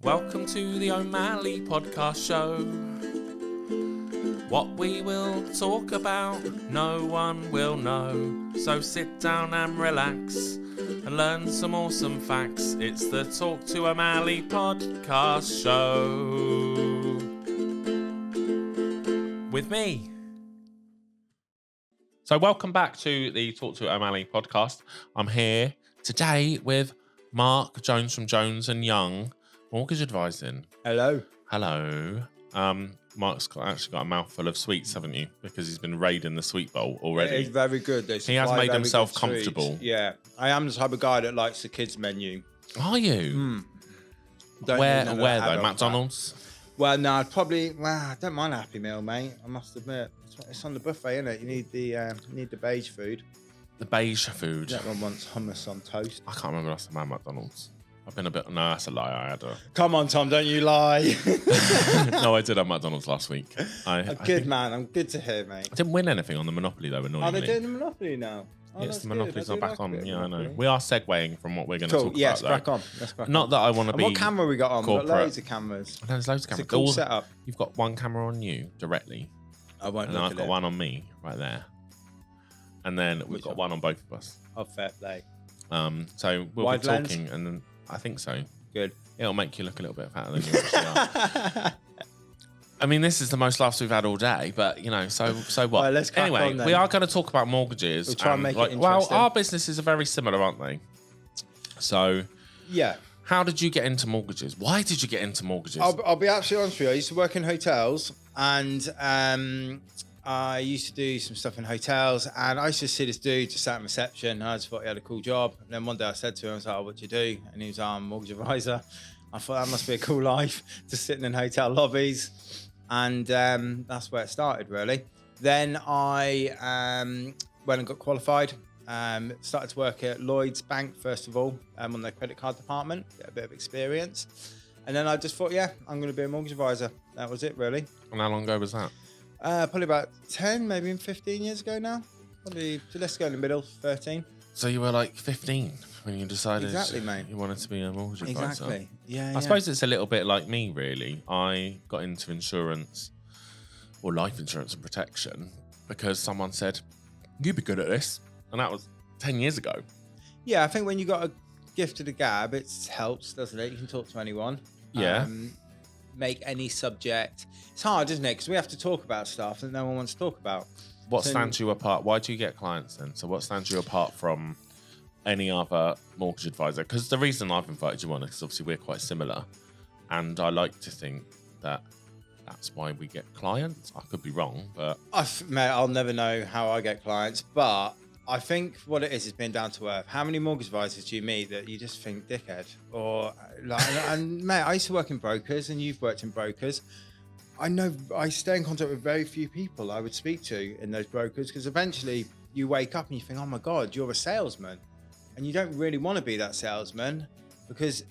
Welcome to the O'Malley podcast show. What we will talk about, no one will know. So sit down and relax and learn some awesome facts. It's the Talk to O'Malley podcast show. With me. So welcome back to the Talk to O'Malley podcast. I'm here today with Mark Jones from Jones and Young Mortgage Advising. Hello. Hello. Mark's actually got a mouthful of sweets, haven't you? Because he's been raiding the sweet bowl already. It's very good. He has made himself comfortable. Yeah. I am the type of guy that likes the kids' menu. Are you? Where though? McDonald's? Well, no, I don't mind a Happy Meal, mate. I must admit. It's on the buffet, isn't it? You need the beige food. The beige food. Everyone wants hummus on toast. I can't remember last time I had McDonald's. I've been a bit... No, that's a lie. I had a... Come on, Tom, don't you lie. No, I did have McDonald's last week. Man. I'm good to hear, mate. I didn't win anything on the Monopoly, though, annoyingly. Are they doing the Monopoly now? Oh, yes, the Monopoly's not back on. Yeah, I know. Monopoly. We are segueing from what we're going to talk about, Let's crack on. Not that I want to be what camera we got on? corporate. We've got loads of cameras. There's loads of cameras. It's a cool setup. You've got one camera on you directly. I won't And look then I've at got it. one on me right there. And then we've got one on both of us. Oh, fair play. So we'll Wide be lens? talking, and then I think so. Good. It'll make you look a little bit fatter than you actually are. I mean, this is the most laughs we've had all day, but you know, so what? Well, let's crack anyway, on then. we are going to talk about mortgages. We'll try and make it well, interesting. our businesses are very similar, aren't they? So, Yeah. how did you get into mortgages? Why did you get into mortgages? I'll be absolutely honest with you. I used to work in hotels, and I used to do some stuff in hotels, and I used to see this dude just sat in reception. I just thought he had a cool job. And then one day I said to him, I was like, "Oh, what do you do?" And he was, "I'm a mortgage advisor." I thought that must be a cool life, just sitting in hotel lobbies. And that's where it started, really. Then I went and got qualified. Started to work at Lloyd's Bank, first of all, on their credit card department, get a bit of experience. And then I just thought, yeah, I'm going to be a mortgage advisor. That was it, really. And how long ago was that? Probably about 10, maybe 15 years ago now. Probably, so let's go in the middle, 13. So you were like 15 when you decided Exactly, mate. you wanted to be a mortgage advisor. Exactly. Yeah. I suppose it's a little bit like me, really. I got into insurance, or life insurance and protection, because someone said, "You'd be good at this," and that was 10 years ago. Yeah, I think when you got a gift of the gab, it helps, doesn't it? You can talk to anyone. Yeah. Make any subject. It's hard, isn't it? Because we have to talk about stuff that no one wants to talk about. What So- stands you apart? Why do you get clients then? So what stands you apart from any other mortgage advisor? Because the reason I've invited you on is because obviously we're quite similar, and I like to think that that's why we get clients. I could be wrong, but Mate, I'll never know how I get clients, but I think what it is being down to earth. How many mortgage advisors do you meet that you just think dickhead? Or like, and mate, I used to work in brokers, and you've worked in brokers. I know I stay in contact with very few people I would speak to in those brokers, because eventually you wake up and you think, oh my God, you're a salesman. And you don't really want to be that salesman, because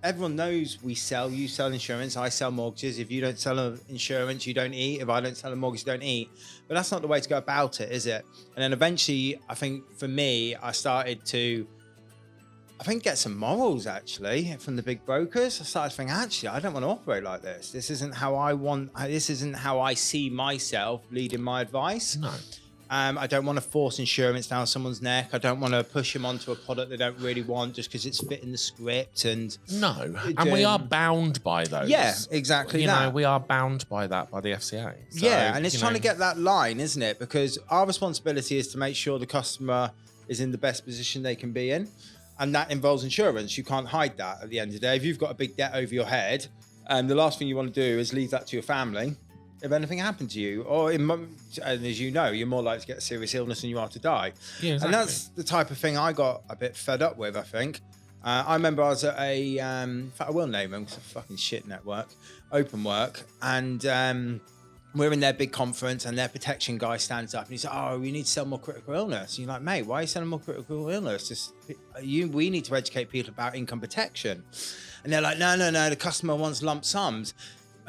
everyone knows you sell insurance, I sell mortgages. If you don't sell insurance, you don't eat. If I don't sell a mortgage, you don't eat. But that's not the way to go about it, is it? And then eventually, I think for me, I started to get some morals actually from the big brokers. I started to think, actually, I don't want to operate like this. This isn't how I see myself leading my advice. no. I don't want to force insurance down someone's neck. I don't want to push them onto a product they don't really want just because it's fitting the script. And No, and we are bound by those. yeah, exactly. You know, that. we are bound by that by the FCA. So, Yeah, and it's you trying know, to get that line, isn't it? Because our responsibility is to make sure the customer is in the best position they can be in. And that involves insurance. You can't hide that at the end of the day. If you've got a big debt over your head, the last thing you want to do is leave that to your family if anything happened to you. Or, and as you know, you're more likely to get a serious illness than you are to die. Yeah, exactly. And that's the type of thing I got a bit fed up with, I think. I remember I was at in fact, I will name them because it's a fucking shit network, Open Work, and we're in their big conference, and their protection guy stands up and he says, "Oh, we need to sell more critical illness." And you're like, "Mate, why are you selling more critical illness? We need to educate people about income protection." And they're like, "No, the customer wants lump sums."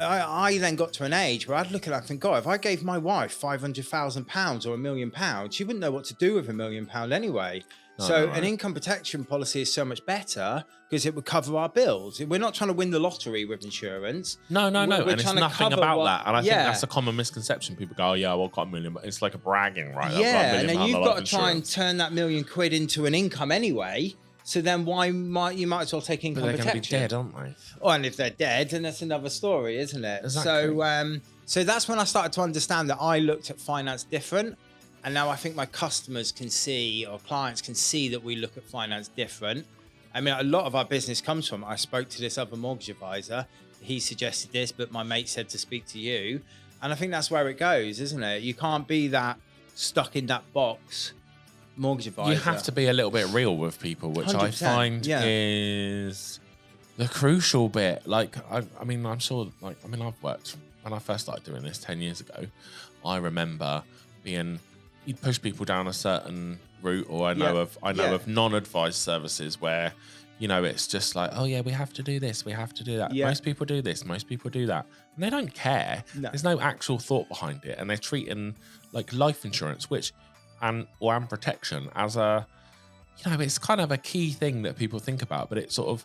I then got to an age where I'd look at that and think, God, if I gave my wife £500,000 or £1 million, she wouldn't know what to do with £1 million anyway. So an income protection policy is so much better because it would cover our bills. We're not trying to win the lottery with insurance. No. We're And it's nothing about that. And I think yeah. that's a common misconception. People go, oh, yeah, well, I've got $1 million. But it's like a bragging, right? Yeah, and then you've got to try and turn that £1 million into an income anyway. So then you might as well take income protection. They're going to be dead, aren't they? Oh, and if they're dead, then that's another story, isn't it? Exactly. So that's when I started to understand that I looked at finance different. And now I think my customers can see, or clients can see, that we look at finance different. I mean, a lot of our business comes from, I spoke to this other mortgage advisor. He suggested this, but my mate said to speak to you. And I think that's where it goes, isn't it? You can't be that stuck in that box mortgage advisor. You have to be a little bit real with people, which 100%, I find is the crucial bit. Like, I mean, I'm sure, like, I mean, I've worked, when I first started doing this 10 years ago, I remember being, you'd push people down a certain route, or I know of non-advised services where, you know, it's just like, oh yeah, we have to do this, we have to do that. Yeah. Most people do this, most people do that. And they don't care. No. There's no actual thought behind it. And they're treating like life insurance, which, and protection as a, you know, it's kind of a key thing that people think about, but it sort of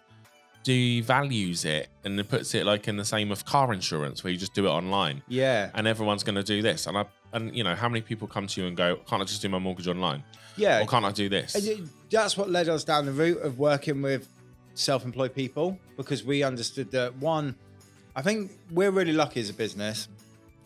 devalues it and it puts it like in the same of car insurance where you just do it online. Yeah. And everyone's going to do this. And you know, how many people come to you and go, can't I just do my mortgage online? Yeah. Or can't I do this? That's what led us down the route of working with self-employed people, because we understood that, one, I think we're really lucky as a business.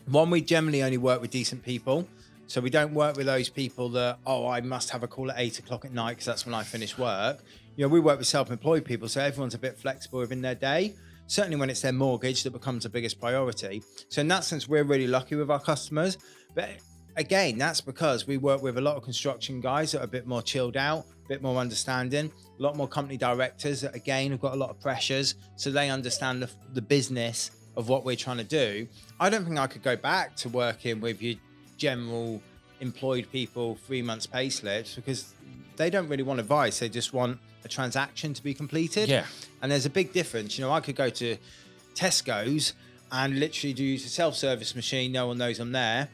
One, we generally only work with decent people. So we don't work with those people that, oh, I must have a call at 8 o'clock at night because that's when I finish work. You know, we work with self-employed people, so everyone's a bit flexible within their day. Certainly when it's their mortgage that becomes the biggest priority. So in that sense, we're really lucky with our customers. But again, that's because we work with a lot of construction guys that are a bit more chilled out, a bit more understanding, a lot more company directors that, again, have got a lot of pressures. So they understand the business of what we're trying to do. I don't think I could go back to working with your general employed people 3 months pay slips, because they don't really want advice. They just want a transaction to be completed. Yeah. And there's a big difference. You know, I could go to Tesco's and literally do use a self-service machine. No one knows I'm there.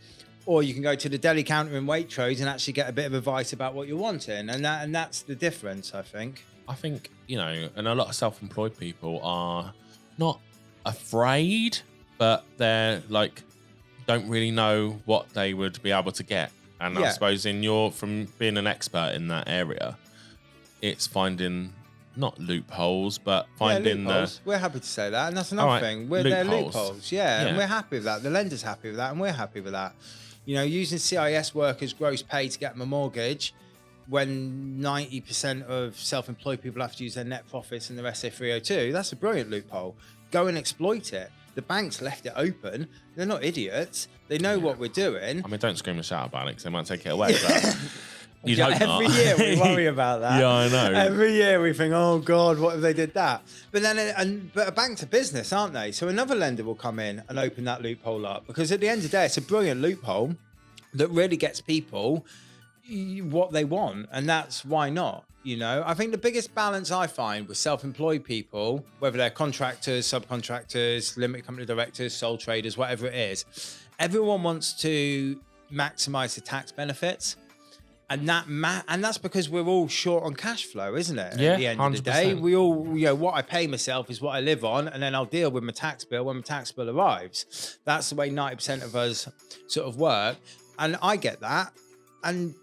Or you can go to the deli counter in Waitrose and actually get a bit of advice about what you're wanting. And that's the difference, I think. I think, you know, and a lot of self-employed people are not afraid, but they're like, don't really know what they would be able to get. And I suppose from being an expert in that area, it's finding not loopholes, but finding loopholes. We're happy to say that, and that's another thing. They're loopholes, and we're happy with that. The lender's happy with that, and we're happy with that. You know, using CIS workers' gross pay to get them a mortgage, when 90% of self-employed people have to use their net profits and the rest say 302, that's a brilliant loophole. Go and exploit it. The bank's left it open. They're not idiots. They know what we're doing. I mean, don't scream and shout about it because they might take it away. But you'd hope every not. year we worry about that. Yeah, I know. Every year we think, oh God, what if they did that? But then, but a bank's a business, aren't they? So another lender will come in and open that loophole up, because at the end of the day, it's a brilliant loophole that really gets people what they want, and that's why not. You know, I think the biggest balance I find with self-employed people, whether they're contractors, subcontractors, limited company directors, sole traders, whatever it is, everyone wants to maximize the tax benefits. And that's because we're all short on cash flow, isn't it? Yeah, at the end 100%. Of the day, we all, you know, what I pay myself is what I live on, and then I'll deal with my tax bill when my tax bill arrives. That's the way 90% of us sort of work. And I get that. And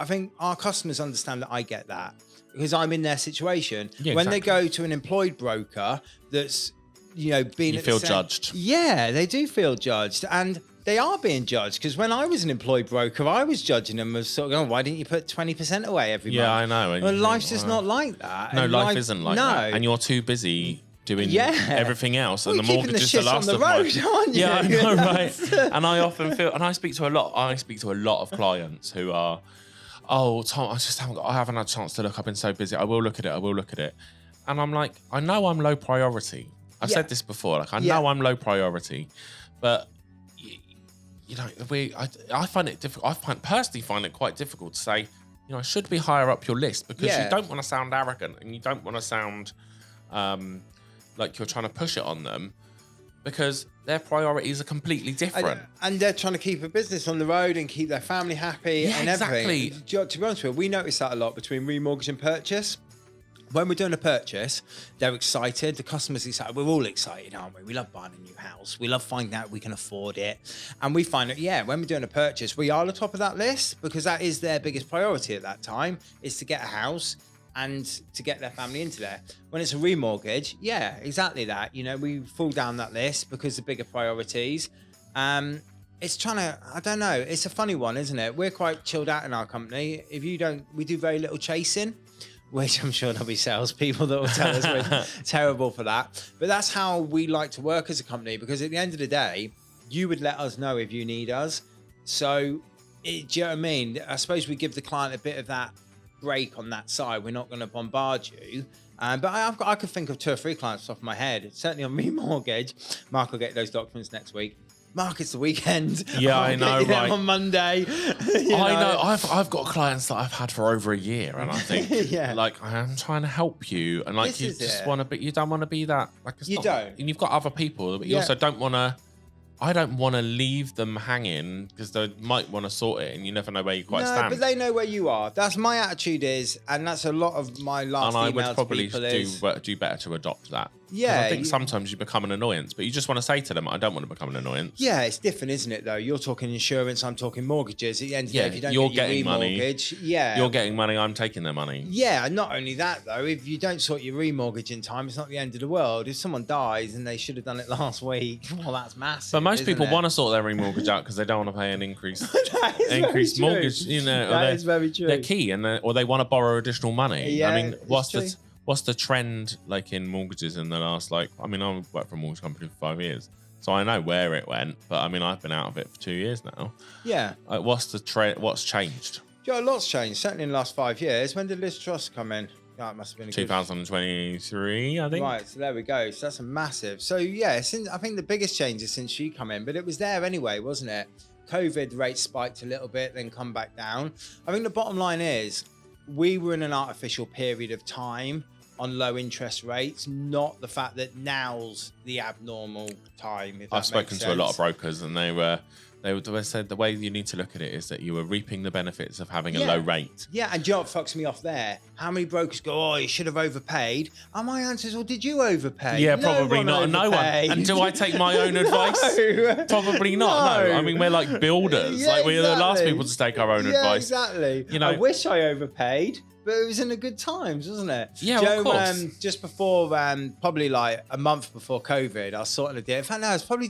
I think our customers understand that I get that, because I'm in their situation. Yeah, when they go to an employed broker that's, you know, being... You feel judged. Yeah, they do feel judged. And they are being judged, because when I was an employed broker, I was judging them as sort of going, why didn't you put 20% away every month? Yeah, I know. Well, life's just not like that. No, life isn't like that. And you're too busy doing everything else, and the mortgage is the last of my... aren't you? Yeah, I know, right? And I often feel, and I speak to a lot of clients who are, oh, Tom, I haven't had a chance to look. I've been so busy. I will look at it. And I'm like, I know I'm low priority. I've said this before. Like, I know I'm low priority, but you know, I find it difficult. Personally find it quite difficult to say, you know, I should be higher up your list, because you don't want to sound arrogant, and you don't want to sound like you're trying to push it on them. because their priorities are completely different. And they're trying to keep a business on the road and keep their family happy and everything. Exactly. To be honest with you, we notice that a lot between remortgage and purchase. When we're doing a purchase, they're excited. The customer's excited. We're all excited, aren't we? We love buying a new house. We love finding out we can afford it. And we find that, when we're doing a purchase, we are on the top of that list because that is their biggest priority at that time, is to get a house and to get their family into there. When it's a remortgage, exactly that. We fall down that list because the bigger priorities. It's trying to, I don't know. It's a funny one, isn't it? We're quite chilled out in our company. We do very little chasing, which I'm sure there'll be salespeople that will tell us we're terrible for that. But that's how we like to work as a company, because at the end of the day, you would let us know if you need us. So, do you know what I mean? I suppose we give the client a bit of that break on that side. We're not going to bombard you. But I could think of 2 or 3 clients off my head. Certainly on remortgage. Mark will get those documents next week. Mark, it's the weekend. Yeah, I know, right? On Monday. I know. I've got clients that I've had for over a year, and I think, like, I am trying to help you, and like, you just want to be. You don't want to be that. Like, it's not, don't. And you've got other people, but you also don't want to. I don't want to leave them hanging because they might want to sort it, and you never know where you quite stand. No, but they know where you are. That's my attitude and that's a lot of my last email to people. And I would probably do better to adopt that. Yeah, I think sometimes you become an annoyance, but you just want to say to them, I don't want to become an annoyance. Yeah, it's different, isn't it, though? You're talking insurance, I'm talking mortgages. At the end of the day, if you don't get your remortgage, you're getting money, I'm taking their money. Yeah, and not only that, though, if you don't sort your remortgage in time, it's not the end of the world. If someone dies and they should have done it last week, well, that's massive. But most people want to sort their remortgage out because they don't want to pay an increased mortgage. That is very true. They're key, or they want to borrow additional money. Yeah, I mean, what's the trend like in mortgages in the last, I worked for a mortgage company for 5 years, so I know where it went, but I mean, I've been out of it for 2 years now. Yeah. What's the trend? What's changed? Yeah, a lot's changed, certainly in the last 5 years. When did Liz Truss come in? Oh, it must have been 2023, I think. Right, so there we go. So that's a massive. So yeah, I think the biggest change is since she come in, but it was there anyway, wasn't it? COVID rates spiked a little bit, then come back down. I think the bottom line is we were in an artificial period of time on low interest rates, not the fact that now's the abnormal time. I've spoken to a lot of brokers, and they said the way you need to look at it is that you were reaping the benefits of having a low rate. Yeah, and do you know what fucks me off there? How many brokers go, oh, you should have overpaid? And my answer is, well, did you overpay? Yeah, probably not. No one. And do I take my own advice? Probably not. No. I mean, we're like builders. We're the last people to take our own advice. Yeah, exactly. I wish I overpaid. But it was in the good times, wasn't it? Yeah, of course. Just before, probably like a month before COVID, I was sorting a deal. In fact, no, it was probably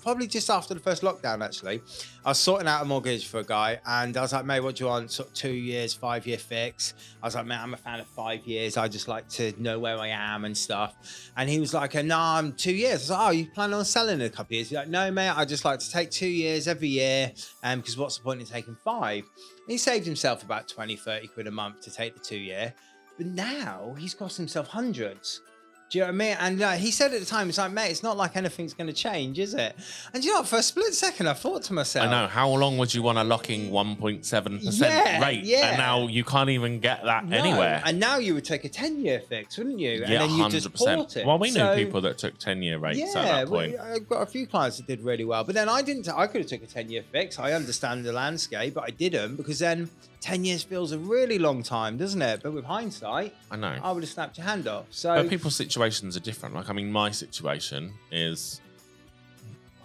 probably just after the first lockdown, actually. I was sorting out a mortgage for a guy, and I was like, mate, what do you want? Sort of 2 years, 5 year fix. I was like, mate, I'm a fan of 5 years. I just like to know where I am and stuff. And he was like, no, I'm 2 years. I was like, oh, you plan on selling in a couple of years? He's like, no, mate, I just like to take 2 years every year, because what's the point in taking 5? He saved himself about 20, 30 quid a month to take the 2 year. But now he's cost himself hundreds. Do you know what I mean? And he said at the time, he's like, mate, it's not like anything's going to change, is it? And you know what? For a split second, I thought to myself, I know. How long would you want a locking 1.7% rate? Yeah. And now you can't even get that anywhere. And now you would take a 10-year fix, wouldn't you? Yeah, and then you just port it. Well, we knew people that took 10-year rates at that point. I've got a few clients that did really well. But then I didn't. I could have took a 10-year fix. I understand the landscape, but I didn't, because then 10 years feels a really long time, doesn't it? But with hindsight, I know I would have snapped your hand off. So, but people's situations are different. Like, I mean, my situation is,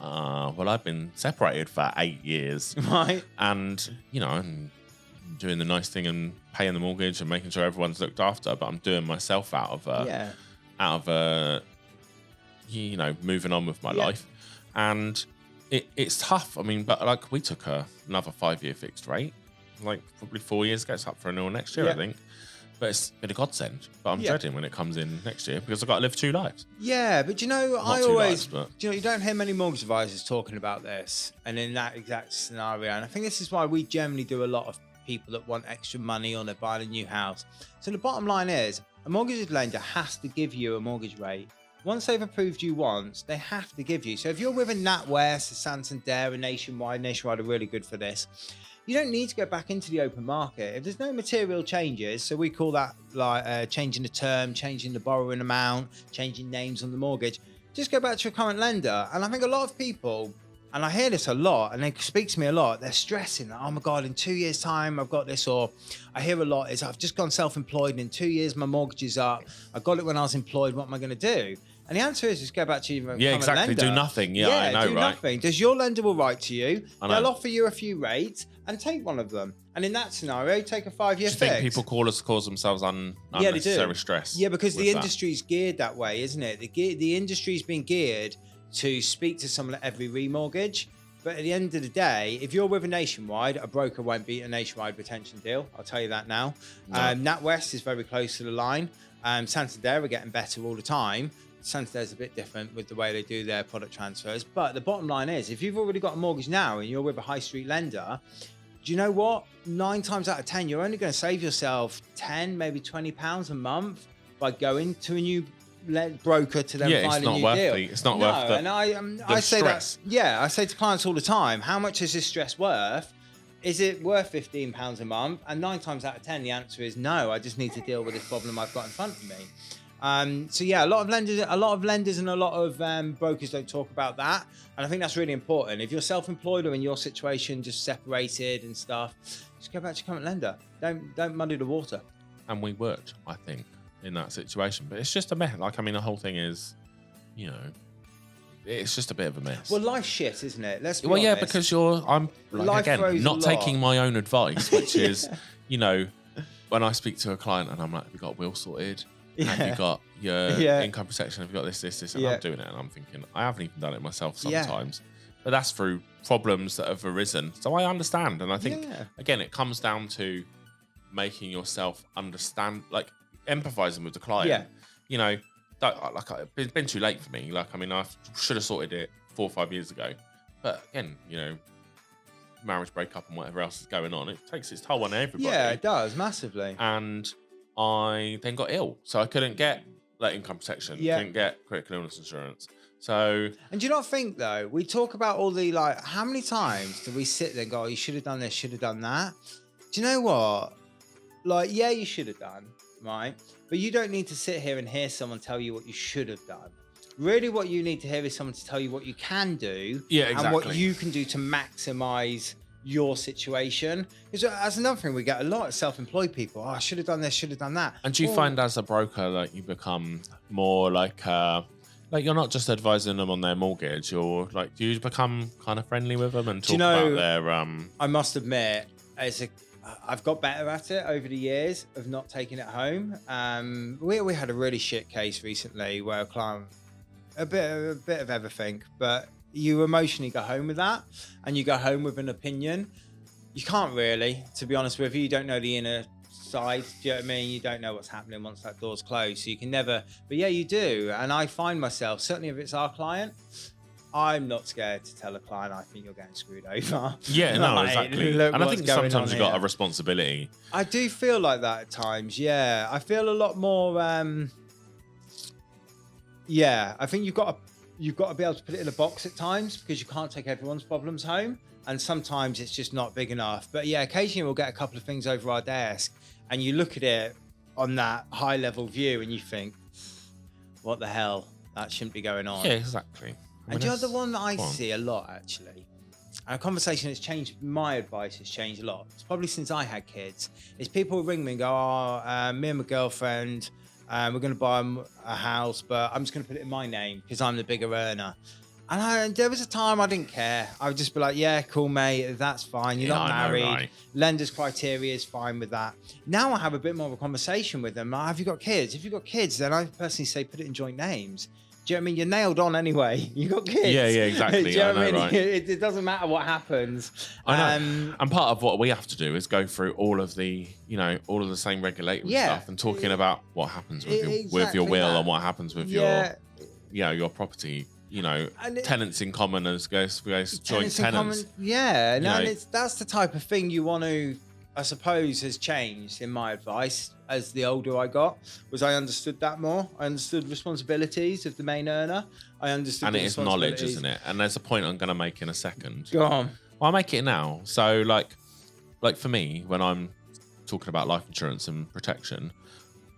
I've been separated for 8 years, right? And I'm doing the nice thing and paying the mortgage and making sure everyone's looked after. But I'm doing myself out of moving on with my life, and it's tough. I mean, but like, we took another 5-year fixed rate. Like, probably 4 years, gets up for renewal next year, I think. But it's been a godsend. But I'm dreading when it comes in next year, because I've got to live 2 lives. Yeah, but you don't hear many mortgage advisors talking about this and in that exact scenario. And I think this is why we generally do a lot of people that want extra money or they're buying a new house. So the bottom line is, a mortgage lender has to give you a mortgage rate. Once they've approved you once, they have to give you. So if you're with a NatWest, a Santander, a Nationwide are really good for this. You don't need to go back into the open market. If there's no material changes, so we call that like changing the term, changing the borrowing amount, changing names on the mortgage, just go back to your current lender. And I think a lot of people, and I hear this a lot, and they speak to me a lot, they're stressing that, oh my God, in 2 years' time, I've got this. Or I hear a lot is, I've just gone self-employed and in 2 years, my mortgage is up. I got it when I was employed. What am I going to do? And the answer is just go back to your current lender. Do nothing. Yeah, I know, do right? Nothing. Does your lender will write to you? They'll offer you a few rates and take one of them. And in that scenario, take a 5-year fix. Do you think people cause themselves unnecessary stress? Yeah, because the industry's geared that way, isn't it? The industry's been geared to speak to someone at every remortgage. But at the end of the day, if you're with a Nationwide, a broker won't beat a Nationwide retention deal. I'll tell you that now. No. NatWest is very close to the line. Santander are getting better all the time. Santander's a bit different with the way they do their product transfers. But the bottom line is, if you've already got a mortgage now and you're with a high street lender, do you know what? 9 times out of 10, you're only going to save yourself 10, maybe £20 a month by going to a new broker to then find a new deal. It's not worth it. And I say stress. I say to clients all the time, how much is this stress worth? Is it worth £15 a month? And 9 times out of 10, the answer is no. I just need to deal with this problem I've got in front of me. So yeah, a lot of lenders and a lot of brokers don't talk about that, and I think that's really important. If you're self-employed or in your situation, just separated and stuff, just go back to your current lender. Don't muddy the water. And we worked, I think, in that situation, but it's just a mess. Like, I mean, the whole thing is, you know, it's just a bit of a mess. Well, life's shit, isn't it? Let's be honest. Yeah, because I'm like, again not taking my own advice, which is, you know, when I speak to a client and I'm like, have you got a will sorted? Have you got your income protection? Have you got this? And I'm doing it, and I'm thinking, I haven't even done it myself sometimes. But that's through problems that have arisen. So I understand. And I think, again, it comes down to making yourself understand, like empathizing with the client. Yeah. You know, it's been too late for me. Like, I mean, I should have sorted it 4 or 5 years ago. But again, you know, marriage breakup and whatever else is going on, it takes its toll on everybody. Yeah, it does, massively. And I then got ill, so I couldn't get income protection, couldn't get critical illness insurance. So, and do you not think though, we talk about all the, like, how many times do we sit there and go, oh, you should have done this, should have done that? Do you know what? Like, yeah, you should have done, right? But you don't need to sit here and hear someone tell you what you should have done. Really, what you need to hear is someone to tell you what you can do, and what you can do to maximize your situation. Because that's another thing, we get a lot of self-employed people. Oh, I should have done this, should have done that. And do you find as a broker, like, you become more like you're not just advising them on their mortgage, or like, do you become kind of friendly with them and talk about their I must admit, I've got better at it over the years of not taking it home. We had a really shit case recently where a client, a bit of everything, but you emotionally go home with that, and you go home with an opinion. You can't really, to be honest with you. You don't know the inner side. Do you know what I mean? You don't know what's happening once that door's closed. So you can never, but yeah, you do. And I find myself, certainly if it's our client, I'm not scared to tell a client, I think you're getting screwed over. Yeah, no, exactly. And I think sometimes you've got a responsibility. I do feel like that at times. Yeah. I feel a lot more, I think you've got to be able to put it in a box at times, because you can't take everyone's problems home, and sometimes it's just not big enough. But yeah, occasionally we'll get a couple of things over our desk, and you look at it on that high level view and you think, what the hell, that shouldn't be going on. Yeah, exactly. And the other one that I see a lot, actually, and a conversation that's changed, my advice has changed a lot, it's probably since I had kids, is people ring me and go, me and my girlfriend, we're going to buy a house, but I'm just going to put it in my name because I'm the bigger earner. And there was a time I didn't care. I would just be like, yeah, cool, mate. That's fine. You're not married. Right. Lender's criteria is fine with that. Now I have a bit more of a conversation with them. Have you got kids? If you've got kids, then I personally say put it in joint names. Do you know what I mean? You're nailed on anyway. You got kids. Yeah, exactly. Do you know what I mean? Right. It doesn't matter what happens. I know. And part of what we have to do is go through all of the, same regulatory stuff, and talking about what happens with your will and what happens with your property. Tenants in common as goes joint tenants. That's the type of thing you want to, I suppose, has changed in my advice as the older I got, was I understood that more. I understood responsibilities of the main earner. I understood, and it is knowledge, isn't it? And there's a point I'm going to make in a second. Go on. Well, I'll make it now. So, like for me, when I'm talking about life insurance and protection,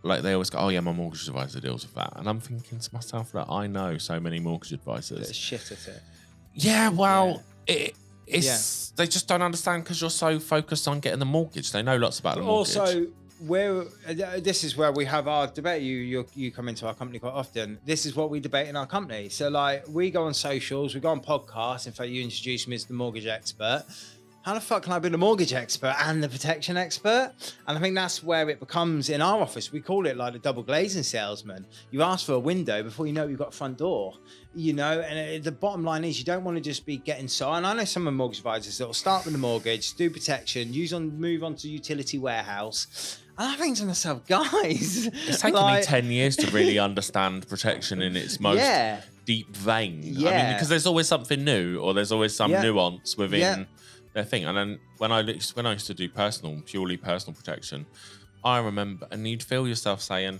like they always go, oh yeah, my mortgage advisor deals with that. And I'm thinking to myself, that I know so many mortgage advisors. They're shit at it. Yeah, well, it's they just don't understand because you're so focused on getting the mortgage. They know lots about the mortgage. Also, this is where we have our debate. You come into our company quite often. This is what we debate in our company. So like we go on socials, we go on podcasts. In fact, you introduced me as the mortgage expert. How the fuck can I be the mortgage expert and the protection expert? And I think that's where it becomes in our office. We call it like the double glazing salesman. You ask for a window before you know you've got a front door, you know, and the bottom line is you don't want to just be getting so. And I know some of the mortgage advisors that will start with the mortgage, do protection, move on to utility warehouse. And I think to myself, guys, it's taken me 10 years to really understand protection in its most deep vein. Yeah. I mean, because there's always something new or there's always some nuance within their thing. And then when I used to do purely personal protection, I remember, and you'd feel yourself saying,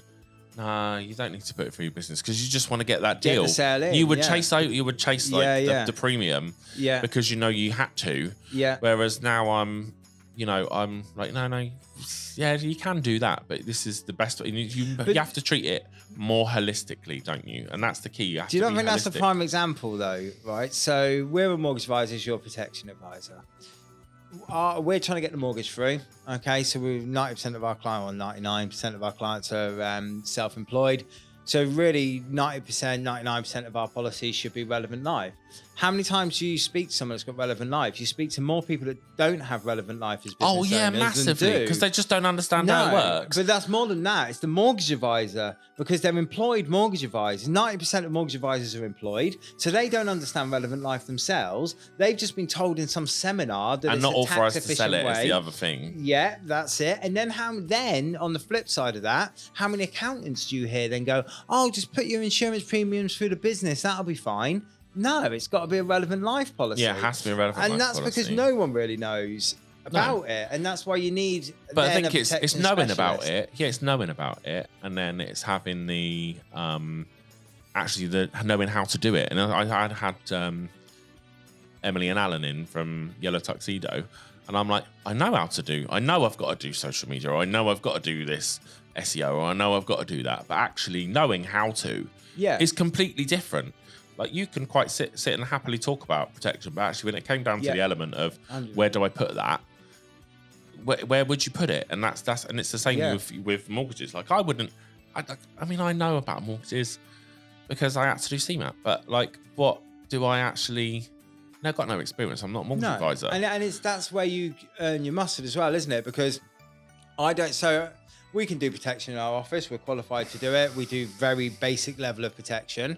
nah, you don't need to put it through your business because you just want to get that deal. Get the sale in, you would chase the premium because you know you had to. Yeah. Whereas now I'm like, no, yeah, you can do that, but this is the best way. You have to treat it more holistically, don't you? And that's the key. Do you not think that's a prime example, though, right? So we're a mortgage advisor, you're a protection advisor. We're trying to get the mortgage through. Okay, so 90% of our clients, or 99% of our clients are self-employed. So really 90%, 99% of our policies should be relevant life. How many times do you speak to someone that's got relevant life? You speak to more people that don't have relevant life as business owners than do. Massively, because they just don't understand how it works. But that's more than that. It's the mortgage advisor, because they're employed mortgage advisors. 90% of mortgage advisors are employed, so they don't understand relevant life themselves. They've just been told in some seminar that and it's not a authorized to tax-efficient sell it way. is the other thing. Yeah, that's it. And then on the flip side of that, how many accountants do you hear then go, oh, just put your insurance premiums through the business, that'll be fine? No, it's got to be a relevant life policy. Yeah, it has to be a relevant life policy. And that's because no one really knows about it. And that's why you need... But I think it's knowing about it. Yeah, it's knowing about it. And then it's having the... knowing how to do it. And I had Emily and Alan in from Yellow Tuxedo. And I'm like, I know how to do... I know I've got to do social media. Or I know I've got to do this SEO. Or I know I've got to do that. But actually knowing how to is completely different. Like you can quite sit and happily talk about protection, but actually when it came down to the element of 100%. Where do I put that, where would you put it? And that's and it's the same with mortgages. Like I mean, I know about mortgages because I had to do CMAP, but like, what do I actually? I've got no experience. I'm not a mortgage advisor, and that's where you earn your mustard as well, isn't it? Because I don't. So we can do protection in our office. We're qualified to do it. We do very basic level of protection.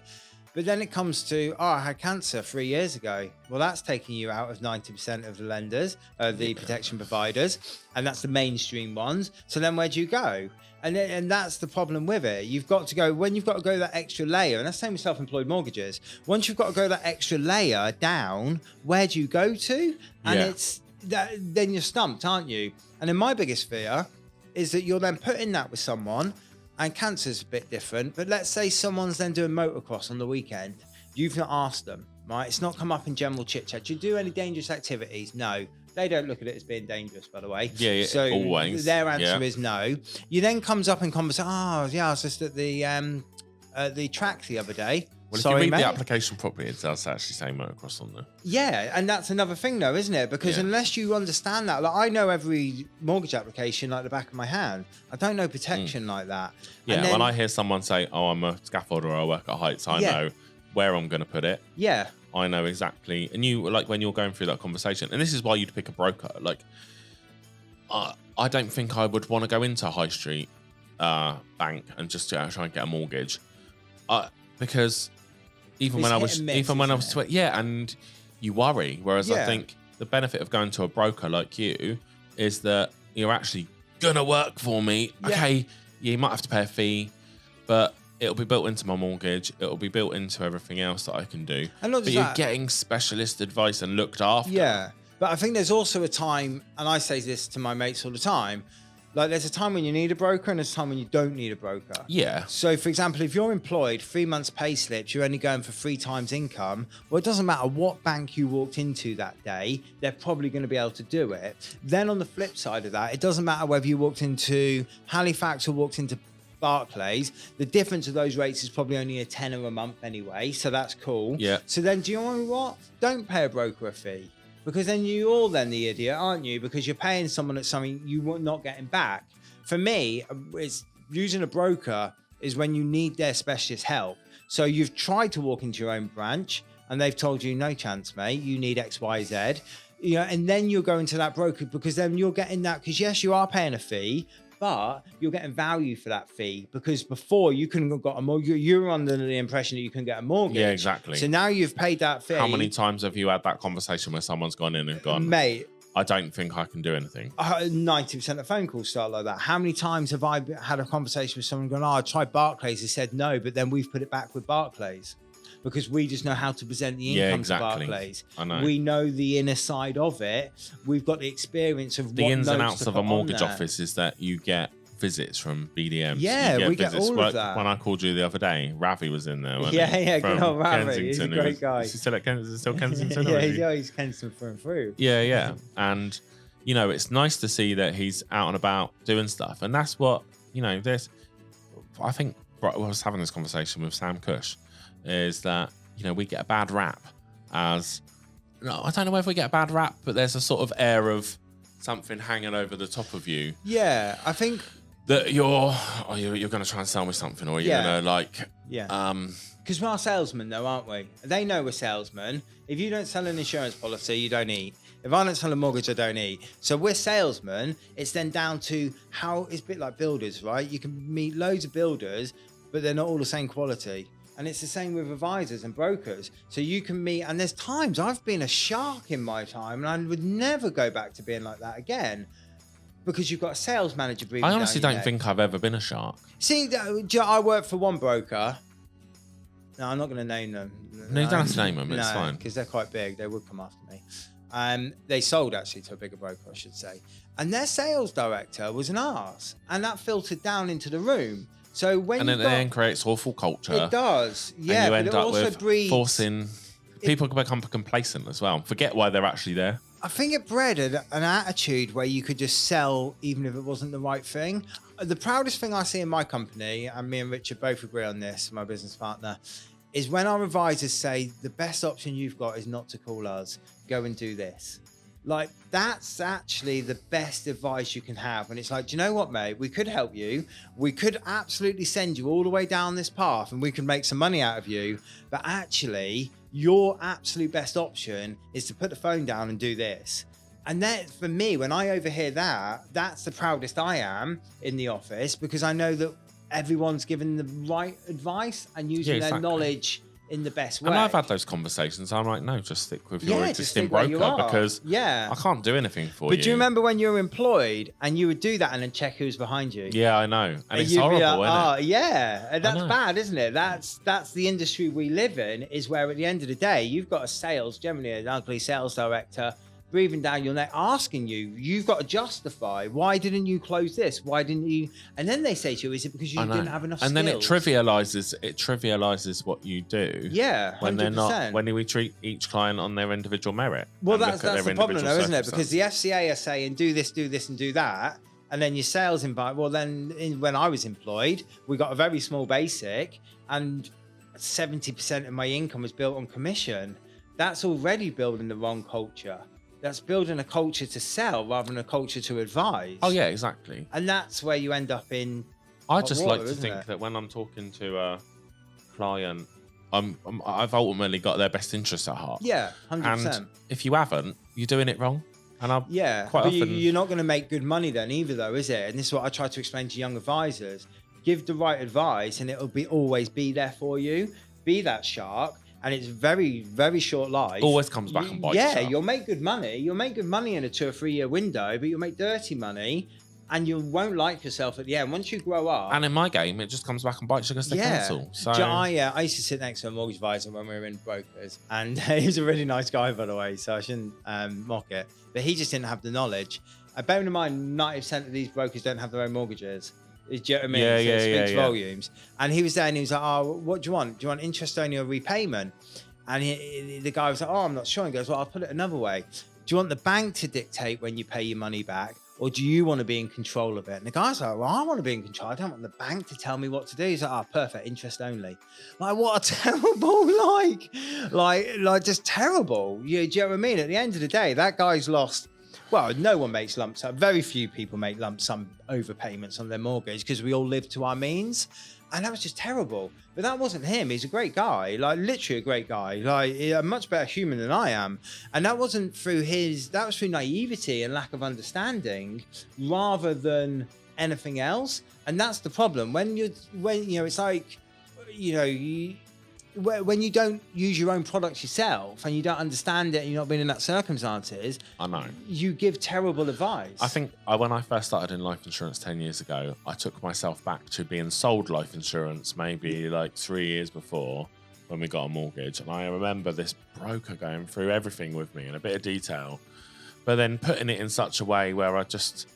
But then it comes to, I had cancer 3 years ago. Well, that's taking you out of 90% of the lenders, the protection providers, and that's the mainstream ones. So then where do you go? And that's the problem with it. You've got to go, when you've got to go that extra layer, and that's the same with self-employed mortgages. Once you've got to go that extra layer down, where do you go to? And then you're stumped, aren't you? And then my biggest fear is that you're then putting that with someone. And cancer's a bit different, but let's say someone's then doing motocross on the weekend. You've not asked them, right? It's not come up in general chit-chat. Do you do any dangerous activities? No. They don't look at it as being dangerous, by the way. Yeah, so always. Their answer is no. You then comes up in conversation, I was just at the track the other day. Well, if you read the application properly, it does actually say motocross on there. Yeah, and that's another thing, though, isn't it? Because unless you understand that, like I know every mortgage application like the back of my hand. I don't know protection like that. Yeah, when I hear someone say, "Oh, I'm a scaffolder or I work at heights," I know where I'm going to put it. Yeah, I know exactly. And you, like, when you're going through that conversation, and this is why you'd pick a broker. Like, I don't think I would want to go into a high street bank and just try and get a mortgage, because. Even when I was, and you worry. Whereas I think the benefit of going to a broker like you is that you're actually gonna work for me. Yeah. Okay, you might have to pay a fee, but it'll be built into my mortgage. It'll be built into everything else that I can do. And not but you're getting specialist advice and looked after. Yeah, but I think there's also a time, and I say this to my mates all the time. Like there's a time when you need a broker and there's a time when you don't need a broker. Yeah. So for example, if you're employed, 3 months pay slips, you're only going for 3 times income. Well, it doesn't matter what bank you walked into that day, they're probably going to be able to do it. Then on the flip side of that, it doesn't matter whether you walked into Halifax or walked into Barclays. The difference of those rates is probably only a tenner a month anyway, so that's cool. Yeah. So then, do you know what? Don't pay a broker a fee, because then you're then the idiot, aren't you? Because you're paying someone at something you're not getting back. For me, it's using a broker is when you need their specialist help. So you've tried to walk into your own branch and they've told you, no chance, mate, you need X, Y, Z. You know, and then you're going to that broker, because then you're getting that, because yes, you are paying a fee, but you're getting value for that fee, because before you couldn't have got a mortgage. You were under the impression that you couldn't get a mortgage. Yeah, exactly. So now you've paid that fee. How many times have you had that conversation where someone's gone in and gone, mate, I don't think I can do anything? 90% of phone calls start like that. How many times have I had a conversation with someone going, I tried Barclays, they said no, but then we've put it back with Barclays, because we just know how to present the income to Barclays. I know. We know the inner side of it. We've got the experience of the what ins and notes outs to of a put mortgage on there. office is that you get visits from BDMs. Yeah, we get all of that. When I called you the other day, Ravi was in there. Wasn't he? Yeah, good From old Ravi. Kensington. He's a great guy. Is he still at Kensington? Still Kensington? Or is he- yeah, he's Kensington through and through. Yeah. And, you know, it's nice to see that he's out and about doing stuff. And that's what, you know, I think I was having this conversation with Sam Cush, is that, you know, we get a bad rap as, no, I don't know whether we get a bad rap, but there's a sort of air of something hanging over the top of you. Yeah, I think that you're going to try and sell me something, or you're going to like, because we're salesmen though, aren't we? They know we're salesmen. If you don't sell an insurance policy, you don't eat. If I don't sell a mortgage, I don't eat. So we're salesmen. It's then down to how, it's a bit like builders, right? You can meet loads of builders, but they're not all the same quality. And it's the same with advisors and brokers. So you can meet, and there's times I've been a shark in my time, and I would never go back to being like that again, because you've got a sales manager breathing I honestly down your don't neck. think I've ever been a shark. See, I work for one broker. No, I'm not going to name them. No, you don't have to name them. It's fine. Because they're quite big. They would come after me. They sold actually to a bigger broker, I should say. And their sales director was an arse. And that filtered down into the room. So when and it then creates awful culture. It does. Yeah, and you but end it up also with breeds... forcing... People can become complacent as well. Forget why they're actually there. I think it bred an attitude where you could just sell even if it wasn't the right thing. The proudest thing I see in my company, and me and Richard both agree on this, my business partner, is when our advisors say the best option you've got is not to call us, go and do this. Like, that's actually the best advice you can have. And it's like, do you know what, mate? We could help you. We could absolutely send you all the way down this path and we can make some money out of you. But actually, your absolute best option is to put the phone down and do this. And that, for me, when I overhear that, that's the proudest I am in the office, because I know that everyone's given the right advice and using their knowledge in the best way. And I've had those conversations. I'm like, no, just stick with your existing broker, because I can't do anything for you. But do you remember when you were employed and you would do that and then check who's behind you? Yeah, I know. And it's horrible, isn't it? Yeah, and that's bad, isn't it? That's the industry we live in, is where at the end of the day, you've got generally an ugly sales director breathing down your neck, asking you've got to justify, why didn't you close this? Why didn't you? And then they say to you, is it because you didn't have enough skills? And then it trivializes what you do. Yeah, 100%. When they're not, when we treat each client on their individual merit. Well, that's the problem though, isn't it? Because the FCA are saying, do this, and do that. And then your sales invite, well then when I was employed, we got a very small basic and 70% of my income was built on commission. That's already building the wrong culture. That's building a culture to sell rather than a culture to advise. Oh yeah, exactly. And that's where you end up in. I just like to think that when I'm talking to a client, I've ultimately got their best interests at heart. Yeah, 100%. And if you haven't, you're doing it wrong. And quite often you're not going to make good money then either, though, is it? And this is what I try to explain to young advisors: give the right advice, and it'll always be there for you. Be that shark. And it's very, very short life. Always comes back and bites you. Yeah, you'll make good money. You'll make good money in a 2 or 3 year window, but you'll make dirty money and you won't like yourself at the end. Once you grow up. And in my game, it just comes back and bites you because they cancel. So I used to sit next to a mortgage advisor when we were in brokers. And he was a really nice guy, by the way, so I shouldn't mock it. But he just didn't have the knowledge. Bearing in mind, 90% of these brokers don't have their own mortgages. Do you know what I mean? It speaks volumes. And he was there and he was like, oh, what do you want? Do you want interest only or repayment? And the guy was like, oh, I'm not sure. He goes, well, I'll put it another way. Do you want the bank to dictate when you pay your money back? or do you want to be in control of it? And the guy's like, well, I want to be in control. I don't want the bank to tell me what to do. He's like, perfect, interest only. Like, what a terrible, like just terrible. Do you know what I mean? At the end of the day, that guy's lost. Well, no one makes lump sum. Very few people make lump sum overpayments on their mortgage because we all live to our means. And that was just terrible. But that wasn't him. He's a great guy, like literally a great guy, like a much better human than I am. And that wasn't through that was through naivety and lack of understanding rather than anything else. And that's the problem. When it's like, when you don't use your own products yourself and you don't understand it and you're not being in that circumstances, I know. You give terrible advice. I think when I first started in life insurance 10 years ago, I took myself back to being sold life insurance maybe like 3 years before when we got a mortgage. And I remember this broker going through everything with me in a bit of detail, but then putting it in such a way where I just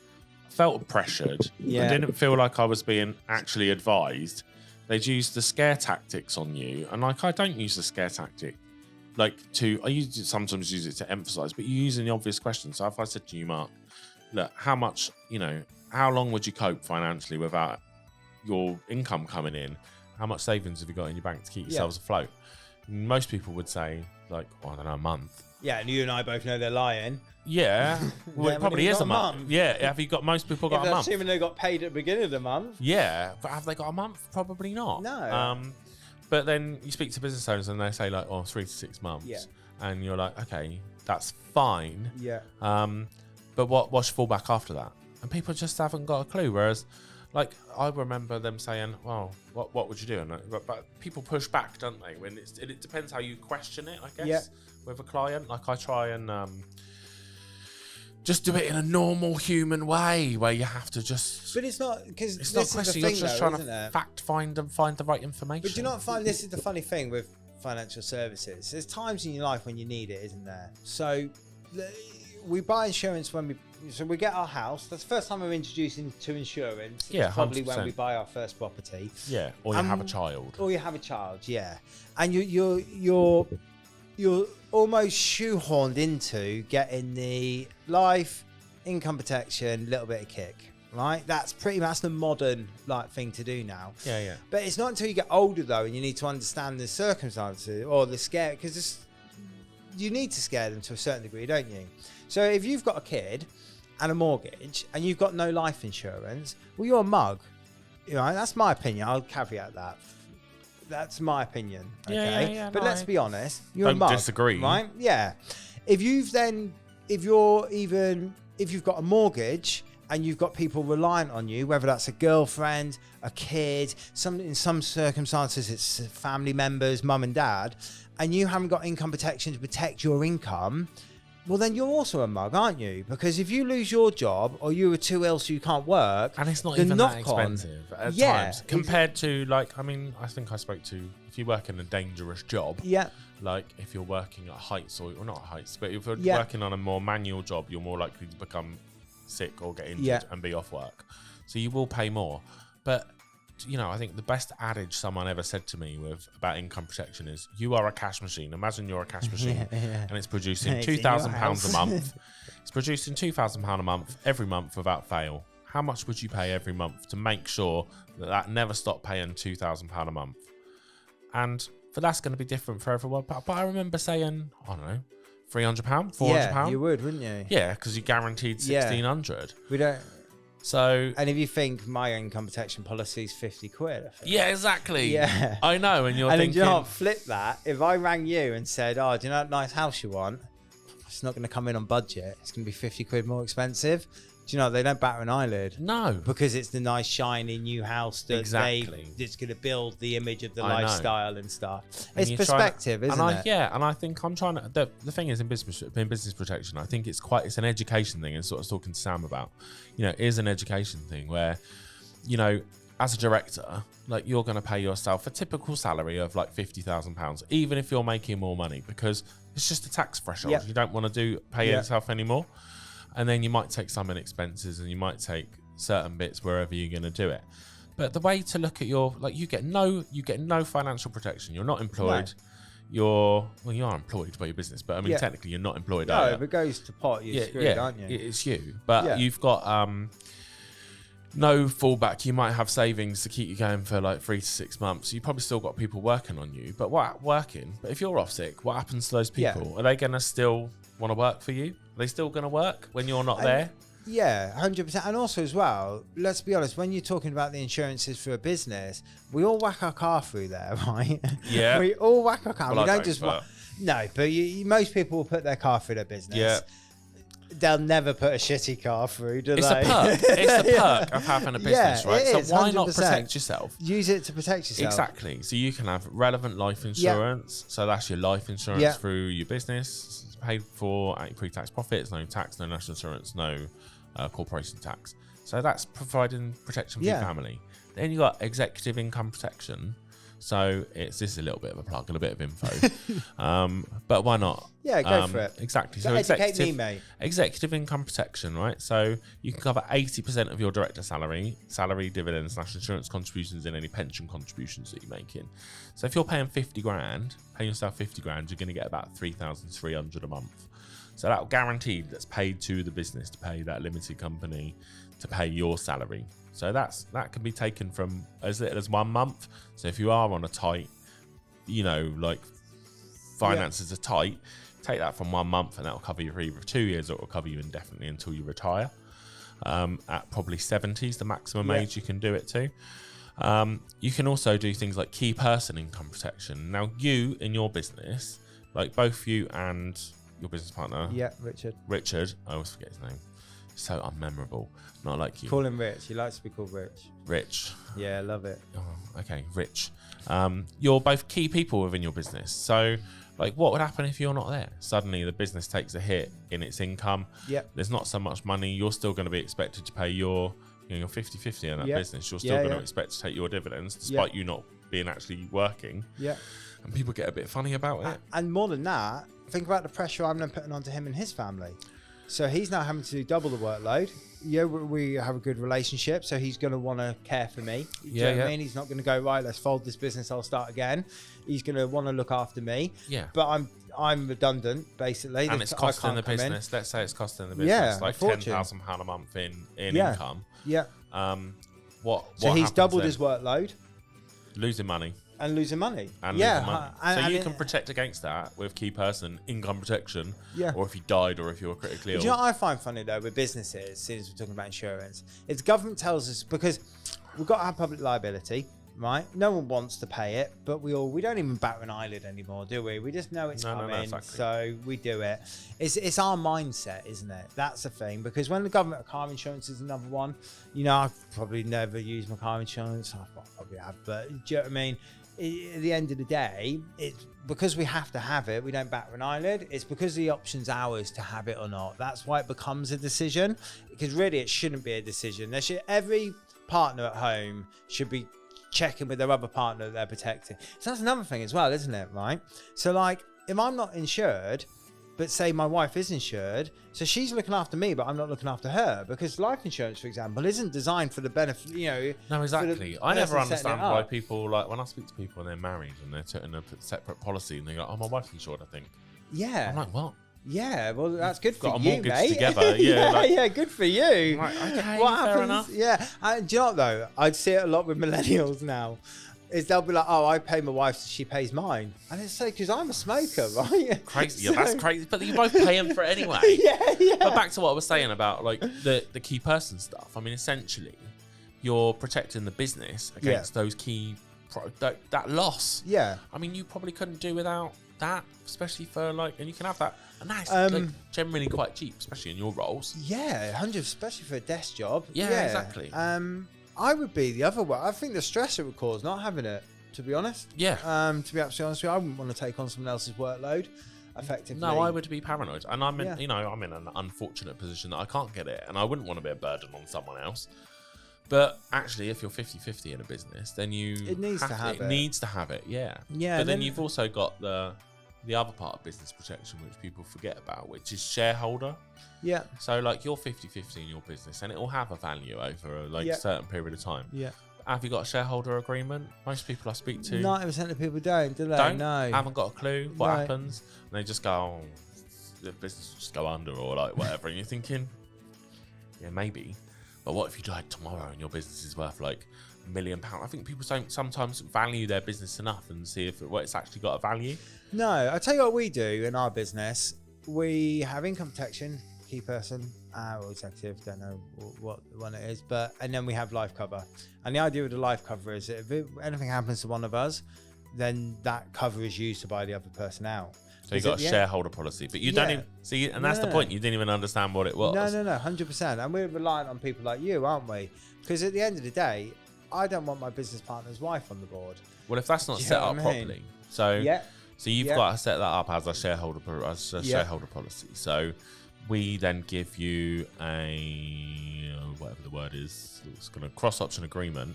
felt pressured. I didn't feel like I was being actually advised. They'd use the scare tactics on you, and like I don't use the scare tactic sometimes use it to emphasize, but you use in the obvious question. So if I said to you, Mark, look, how long would you cope financially without your income coming in? How much savings have you got in your bank to keep yourselves afloat? Most people would say like, I don't know, a month. Yeah, and you and I both know they're lying. Yeah, well, it probably is a month. Yeah, most people got a month? Assuming they got paid at the beginning of the month. Yeah, but have they got a month? Probably not. No. But then you speak to business owners and they say like, 3 to 6 months. Yeah. And you're like, okay, that's fine. Yeah. But what's your fallback after that? And people just haven't got a clue. Whereas, like, I remember them saying, well, what would you do? But people push back, don't they? When it depends how you question it, I guess, with a client. Like, I try and just do it in a normal human way where you have to just. But it's not, because it's not question. You're just trying to fact find and find the right information. But do you not find this is the funny thing with financial services? There's times in your life when you need it, isn't there? So we buy insurance when we get our house. That's the first time we're introducing to insurance. Yeah, it's probably 100%. when we buy our first property. Yeah, or you have a child. Or you have a child, yeah. And you're almost shoehorned into getting the life, income protection, little bit of kick, right? That's the modern thing to do now. Yeah. But it's not until you get older though, and you need to understand the circumstances or the scare, because you need to scare them to a certain degree, don't you? So if you've got a kid and a mortgage and you've got no life insurance, well, you're a mug. That's my opinion. I'll caveat that. That's my opinion. Okay. Yeah, but let's be honest. You're a mug. Don't disagree. Right? Yeah. If you've got a mortgage and you've got people reliant on you, whether that's a girlfriend, a kid, in some circumstances it's family members, mum and dad, and you haven't got income protection to protect your income, well, then you're also a mug, aren't you? Because if you lose your job or you are too ill so you can't work, and it's not even that expensive at times compared to I think I spoke to, if you work in a dangerous job, like if you're working at heights or not heights, but if you're working on a more manual job, you're more likely to become sick or get injured and be off work. So you will pay more. But I think the best adage someone ever said to me about income protection is, you are a cash machine. Imagine you're a cash machine and it's producing £2,000 a month. It's producing £2,000 a month every month without fail. How much would you pay every month to make sure that never stopped paying £2,000 a month? But that's going to be different for everyone. But I remember saying, I don't know, £300, £400. Yeah, you would, wouldn't you? Yeah, because you guaranteed £1,600. We don't. So, and if you think my income protection policy is 50 quid, I think. Yeah, exactly. Yeah, I know. And you're and thinking, do you not flip that? If I rang you and said, "Oh, do you know what nice house you want?" It's not going to come in on budget. It's going to be 50 quid more expensive. Do you know, they don't batter an eyelid. No. Because it's the nice, shiny new house that it's going to build the image of the lifestyle and stuff. It's perspective, isn't it? Yeah, and I think I'm trying to... The thing is, in business protection, I think it's an education thing, and sort of talking to Sam about, it is an education thing where, as a director, like, you're going to pay yourself a typical salary of like £50,000, even if you're making more money, because it's just a tax threshold. Yep. You don't want to pay yourself anymore. And then you might take some in expenses and you might take certain bits wherever you're going to do it. But the way to look at you get no financial protection. You're not employed. you are employed by your business, but I mean, technically you're not employed. No, if it goes to pot, you're screwed, aren't you? It's you, but you've got no fallback. You might have savings to keep you going for like 3 to 6 months. You probably still got people working on you, but But if you're off sick, what happens to those people? Are they going to still want to work for you? Are they still going to work when you're not there? Yeah, 100%. And also as well, let's be honest, when you're talking about the insurances for a business, we all whack our car through there, right? Yeah. We all whack our car. Well, we don't just... No, but most people will put their car through their business. Yeah. They'll never put a shitty car through, do It's they? a perk. It's the perk of having a business, right? It is, so why not 100%. protect yourself? Use it to protect yourself. Exactly. So you can have relevant life insurance. So that's your life insurance through your business. It's paid for at your pre-tax profits, no tax, no national insurance, no corporation tax. So that's providing protection for your family. Then you got executive income protection. So this is a little bit of a plug and a bit of info. But why not? Yeah, go for it. Exactly. So educate me, mate. Executive income protection, right? So you can cover 80% of your director salary, dividends, national insurance contributions, and any pension contributions that you're making. So if you're paying 50 grand, paying yourself 50 grand, you're going to get about 3,300 a month. So that guaranteed that's paid to the business to pay that limited company to pay your salary. So that can be taken from as little as 1 month. So if you are on a tight, like finances are tight, take that from 1 month and that'll cover you for either 2 years or it'll cover you indefinitely until you retire. At probably 70 is the maximum age you can do it to. You can also do things like key person income protection. Now you in your business, like both you and your business partner. Yeah, Richard. I always forget his name. So unmemorable. Not like you. Call him Rich. He likes to be called Rich. Rich. Yeah, love it. Oh, okay, Rich. You're both key people within your business. So, like, what would happen if you're not there? Suddenly, the business takes a hit in its income. Yep. There's not so much money. You're still going to be expected to pay your 50-50 in that business. You're still going to expect to take your dividends, despite you not being actually working. Yeah. And people get a bit funny about it. And more than that, think about the pressure I'm then putting onto him and his family. So he's now having to do double the workload. Yeah, we have a good relationship, so he's going to want to care for me. Do you know what I mean? He's not going to go, right, let's fold this business, I'll start again. He's going to want to look after me. Yeah. But I'm redundant, basically. And it's costing the business, let's say it's costing the business like £10,000 a month in income. Yeah. So he's doubled his workload. Losing money. And losing money. So you can protect against that with key person income protection. Yeah. Or if you died or if you're critically ill. Do you know what I find funny though with businesses, since we're talking about insurance, is government tells us, because we've got to have public liability, right? No one wants to pay it, but we don't even bat an eyelid anymore, do we? We just know it's coming, so we do it. It's our mindset, isn't it? That's the thing, because when the government, car insurance is another one. I've probably never used my car insurance. I probably have, but do you know what I mean? At the end of the day, it's because we have to have it. We don't bat an eyelid. It's because the option's ours to have it or not. That's why it becomes a decision, because really it shouldn't be a decision. Every partner at home should be checking with their other partner that they're protecting. So that's another thing as well, isn't it? Right? So like, if I'm not insured, but say my wife is insured, so she's looking after me, but I'm not looking after her, because life insurance, for example, isn't designed for the benefit, No, exactly. I never understand why people, like, when I speak to people and they're married and they're in a separate policy and they go, oh, my wife's insured, I think. Yeah. I'm like, what? Yeah, well, that's good for you, mate. Got a mortgage together. Yeah, good for you. Like, okay, what fair happens? enough. Yeah. Do you know what, though? I'd see it a lot with millennials now. Is they'll be like, oh, I pay my wife, so she pays mine. And it's so, because I'm a smoker, right? Crazy. Yeah, that's crazy. But you're both paying for it anyway. Yeah. But back to what I was saying about, like, the key person stuff. I mean, essentially, you're protecting the business against those key, that loss. Yeah. I mean, you probably couldn't do without that, especially for, like, and you can have that. And that's like, generally quite cheap, especially in your roles. Yeah, 100, especially for a desk job. Yeah, exactly. I would be the other way. I think the stress it would cause not having it, to be honest. Yeah. To be absolutely honest with you, I wouldn't want to take on someone else's workload effectively. No, I would be paranoid. And I'm in, I'm in an unfortunate position that I can't get it, and I wouldn't want to be a burden on someone else. But actually, if you're 50-50 in a business, then it needs to have it. Yeah. Yeah. But then you've also got the other part of business protection, which people forget about, which is shareholder. Yeah. So like, you're 50-50 in your business and it will have a value over a certain period of time. Yeah. have you got a shareholder agreement? Most people I speak to 90% of people don't, do they? don't, No. haven't got a clue what Right. happens. And they just go, oh, the business will just go under or like whatever. And you're thinking, yeah, maybe. But what if you died tomorrow and your business is worth like £1 million? I think people don't sometimes value their business enough and see if it's actually got a value. No, I'll tell you what we do in our business. We have income protection, key person, or executive, don't know what one it is, and then we have life cover. And the idea with the life cover is that if anything happens to one of us, then that cover is used to buy the other person out. So you got a shareholder policy, but you don't even see, and that's the point. You didn't even understand what it was. No, 100%. And we're reliant on people like you, aren't we? Because at the end of the day, I don't want my business partner's wife on the board. Well, if that's not set up properly, so you've got to set that up as a shareholder policy. So we then give you a whatever the word is, it's going to cross option agreement,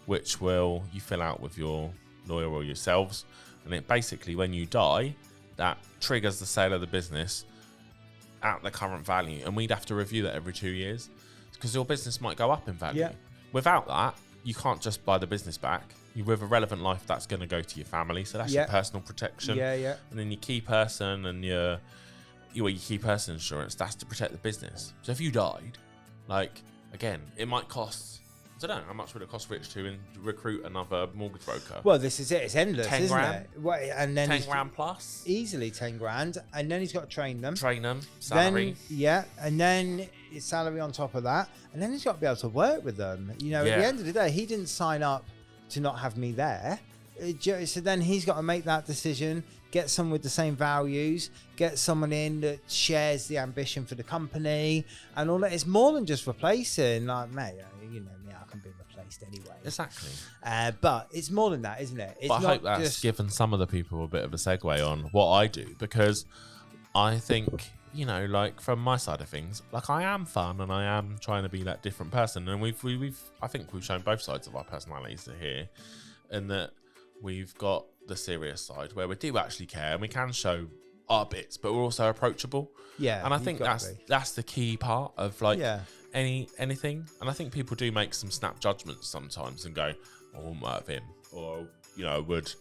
which you fill out with your lawyer or yourselves, and it basically, when you die, that triggers the sale of the business at the current value, and we'd have to review that every 2 years because your business might go up in value. Yeah. Without that, you can't just buy the business back. With a relevant life, that's going to go to your family, so that's your personal protection. And then your key person and your key person insurance, that's to protect the business. So if you died, like, again, it might cost, I don't know, how much would it cost Rich to recruit another mortgage broker? Well, this is it. It's endless, 10 isn't grand? it? Well, and then 10 grand plus? Easily 10 grand. And then he's got to train them, salary. And then his salary on top of that. And then he's got to be able to work with them. At the end of the day, he didn't sign up to not have me there. So then he's got to make that decision, get someone with the same values, get someone in that shares the ambition for the company, and all that. It's more than just replacing. Like, mate, you know me, I can be replaced anyway. Exactly. But it's more than that, isn't it? It's but I hope that's given some of the people a bit of a segue on what I do, because I think, you know, like, from my side of things, like, I am fun and I am trying to be that different person, and I think we've shown both sides of our personalities here, and that we've got the serious side where we do actually care and we can show our bits, but we're also approachable. Yeah. And I think that's the key part of, like, anything. And I think people do make some snap judgments sometimes and go, I wouldn't work with him, or, you know, I would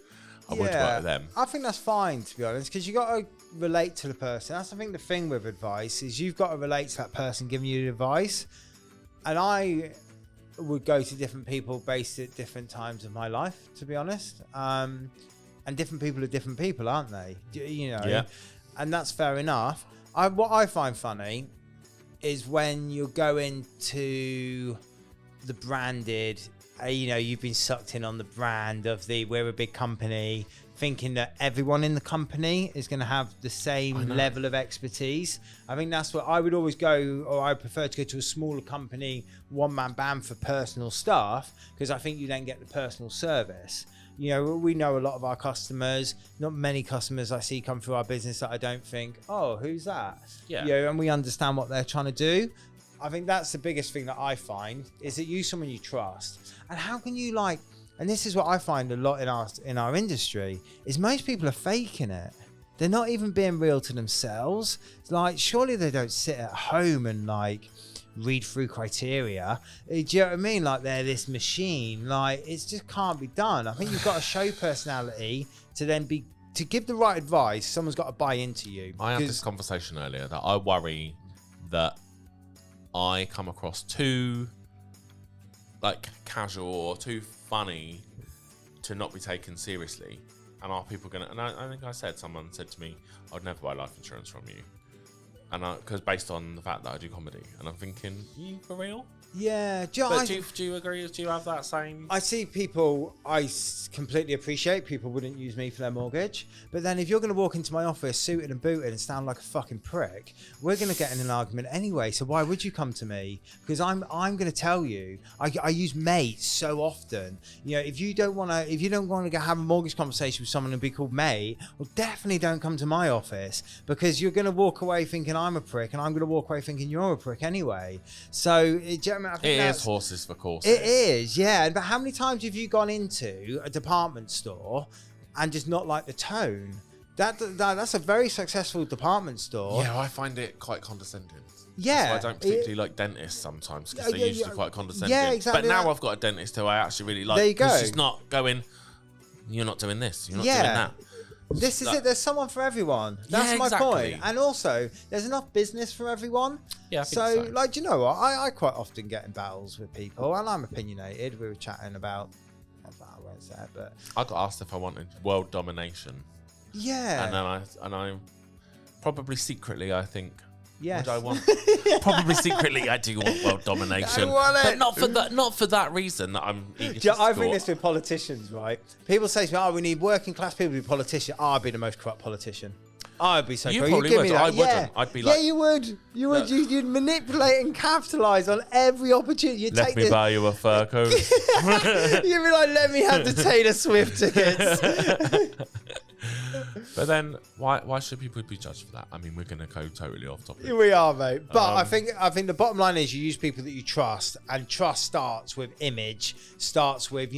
work with them. I think that's fine, to be honest, because you got to relate to the person. That's, I think, the thing with advice is you've got to relate to that person giving you the advice. And I would go to different people based at different times of my life, to be honest. And different people are different people, aren't they? You know? Yeah. And that's fair enough. What I find funny is when you're going to the branded, you know, you've been sucked in on the brand of we're a big company, thinking that everyone in the company is going to have the same level of expertise. I think that's what I would always go, or I prefer to go to a smaller company, one-man band for personal stuff, because I think you then get the personal service. You know, we know a lot of our customers, not many customers I see come through our business that I don't think, oh, who's that? Yeah. You know, and we understand what they're trying to do. I think that's the biggest thing that I find, is that you someone you trust. And how can you, like, and this is what I find a lot in our industry, is most people are faking it. They're not even being real to themselves. Like, surely they don't sit at home and, like, read through criteria. Do you know what I mean? Like, they're this machine. Like, it just can't be done. I think you've got to show personality to give the right advice. Someone's got to buy into you. I had this conversation earlier that I worry that I come across too, like, casual or too funny to not be taken seriously. And are people gonna? And I think someone said to me, I'd never buy life insurance from you, and because based on the fact that I do comedy, and I'm thinking, you for real? Yeah. Do you agree? Do you have that same? I see people, I completely appreciate people wouldn't use me for their mortgage. But then if you're going to walk into my office suited and booted and sound like a fucking prick, we're going to get in an argument anyway. So why would you come to me? Because I'm going to tell you, I use mate so often. You know, if you don't want to have a mortgage conversation with someone and be called mate, well, definitely don't come to my office, because you're going to walk away thinking I'm a prick, and I'm going to walk away thinking you're a prick anyway. So it is horses for courses. It is, yeah. But how many times have you gone into a department store and just not like the tone? That's a very successful department store. Yeah, I find it quite condescending. Yeah. That's why I don't particularly like dentists sometimes, because they're usually quite condescending. Yeah, exactly. But now I've got a dentist who I actually really like. There you go. She's not going, you're not doing this, you're not doing that. This is it. There's someone for everyone. That's my point. And also, there's enough business for everyone. Yeah, I think so. Like, do you know what? I quite often get in battles with people, and I'm opinionated. We were chatting about, I won't say it, but I got asked if I wanted world domination. Yeah. And I probably secretly, I think, yes. would I want? Probably secretly, I do want world domination. I want it. But not for that reason that I'm egotistical. I think this with politicians, right? People say to me, we need working class people to be politicians. I'd be the most corrupt politician. I'd be so You corrupt. probably give would. me that. I wouldn't. I'd be like... Yeah, you would. You would. You'd manipulate and capitalise on every opportunity. You'd Let me buy you a fur coat. You'd be like, let me have the Taylor Swift tickets. But then, why should people be judged for that? I mean, we're going to go totally off topic. We are, mate. But I think the bottom line is you use people that you trust, and trust starts with image, starts with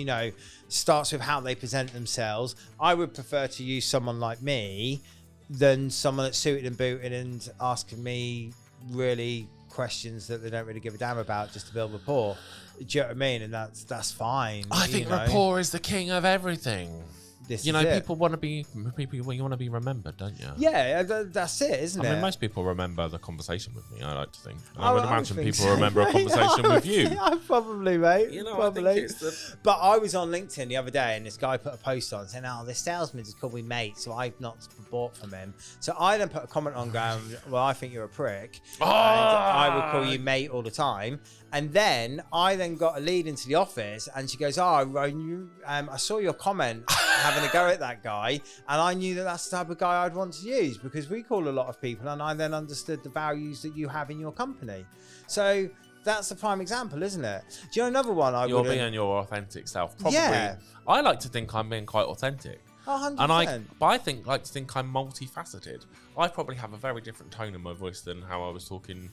how they present themselves. I would prefer to use someone like me than someone that's suited and booted and asking me really questions that they don't really give a damn about just to build rapport. Do you know what I mean? And that's fine. I think rapport is the king of everything. People want to be remembered, don't you? Yeah, that's it, isn't it? I mean, most people remember the conversation with me, I like to think. I would imagine people remember a conversation with you. Yeah, probably, mate. Probably. I think it's But I was on LinkedIn the other day, and this guy put a post on saying, this salesman just called me mate, so I've not bought from him. So I then put a comment on going, well, I think you're a prick. And I will call you mate all the time. And then I got a lead into the office, and she goes, I saw your comment having a go at that guy, and I knew that's the type of guy I'd want to use, because we call a lot of people, and I then understood the values that you have in your company. So that's a prime example, isn't it? Do you know another one You're being your authentic self. Probably. Yeah. I like to think I'm being quite authentic. 100%. But I like to think I'm multifaceted. I probably have a very different tone in my voice than how I was talking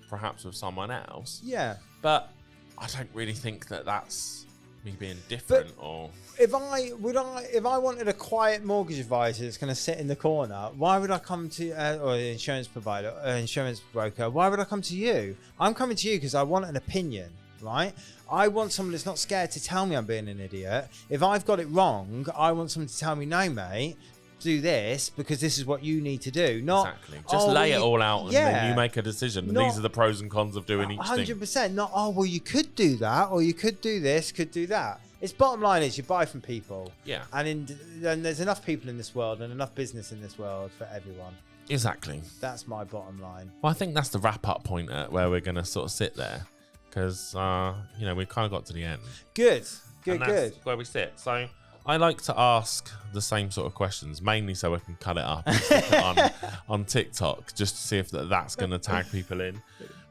perhaps with someone else. Yeah. But I don't really think that that's me being different. Or if I wanted a quiet mortgage advisor that's going to sit in the corner, why would I come to or an insurance provider, insurance broker? Why would I come to you? I'm coming to you because I want an opinion, right? I want someone that's not scared to tell me I'm being an idiot. If I've got it wrong, I want someone to tell me, no, mate, do this because this is what you need to do. Not exactly. Just lay it all out and then you make a decision. And these are the pros and cons of doing each thing. 100%. Not, well, you could do that, or you could do this, could do that. Its bottom line is you buy from people. Yeah. And there's enough people in this world and enough business in this world for everyone. Exactly. That's my bottom line. Well, I think that's the wrap-up point at where we're going to sort of sit there, because we've kind of got to the end. Good. And that's where we sit. So I like to ask the same sort of questions, mainly so I can cut it up and stick it on TikTok, just to see if that's going to tag people in.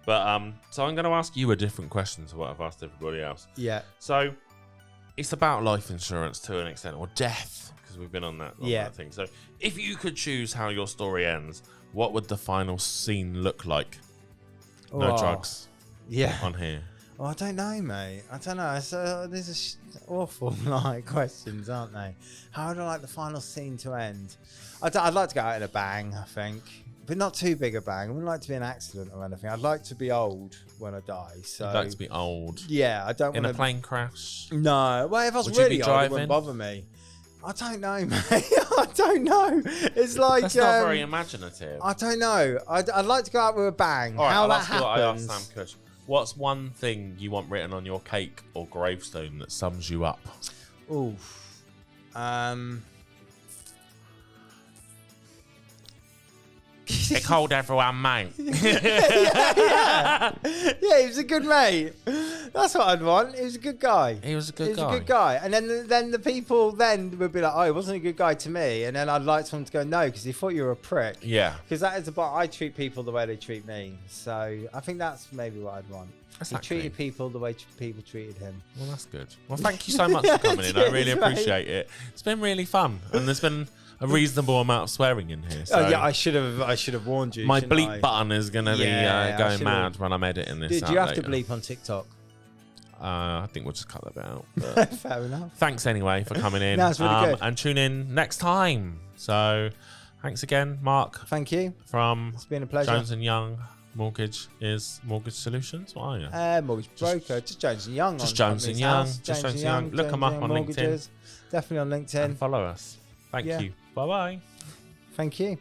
But so I'm going to ask you a different question to what I've asked everybody else. Yeah. So it's about life insurance to an extent, or death, because we've been on that thing. So if you could choose how your story ends, what would the final scene look like? No drugs. Yeah. On here. Oh, I don't know, mate. I don't know. These are awful questions, aren't they? How would I like the final scene to end? I'd like to go out in a bang, I think, but not too big a bang. I wouldn't like to be an accident or anything. I'd like to be old when I die. So I'd like to be old. Yeah, I don't want in a plane crash. No, well, if I was really old, it wouldn't bother me. I don't know, mate. I don't know. It's like that's not very imaginative. I don't know. I'd like to go out with a bang. All right, how I'll that ask happens. You what I asked Sam Cush. What's one thing you want written on your cake or gravestone that sums you up? Oof. It called everyone, mate. Yeah, he was a good mate. That's what I'd want. He was a good guy. He was a good guy. And then the people would be like, oh, he wasn't a good guy to me. And then I'd like someone to go, no, because he thought you were a prick. Yeah. Because that is about, I treat people the way they treat me. So I think that's maybe what I'd want. Exactly. He treated people the way people treated him. Well, that's good. Well, thank you so much for coming in. I really appreciate it. It's been really fun. And there's been a reasonable amount of swearing in here. So yeah, I should have warned you. My bleep button is going to be going mad when I'm editing this. Did you have to bleep on TikTok? I think we'll just cut that bit out. Fair enough. Thanks anyway for coming in. That's really good. And tune in next time. So Thanks again, Mark. Thank you. From It's been a pleasure. Jones and Young Mortgage Solutions. What are you? Mortgage broker. Just Jones and Young. Just on Jones and Company's Young. House. Just Jones and Young. Look them up on LinkedIn. Mortgages. Definitely on LinkedIn. And follow us. Thank you. Bye bye. Thank you.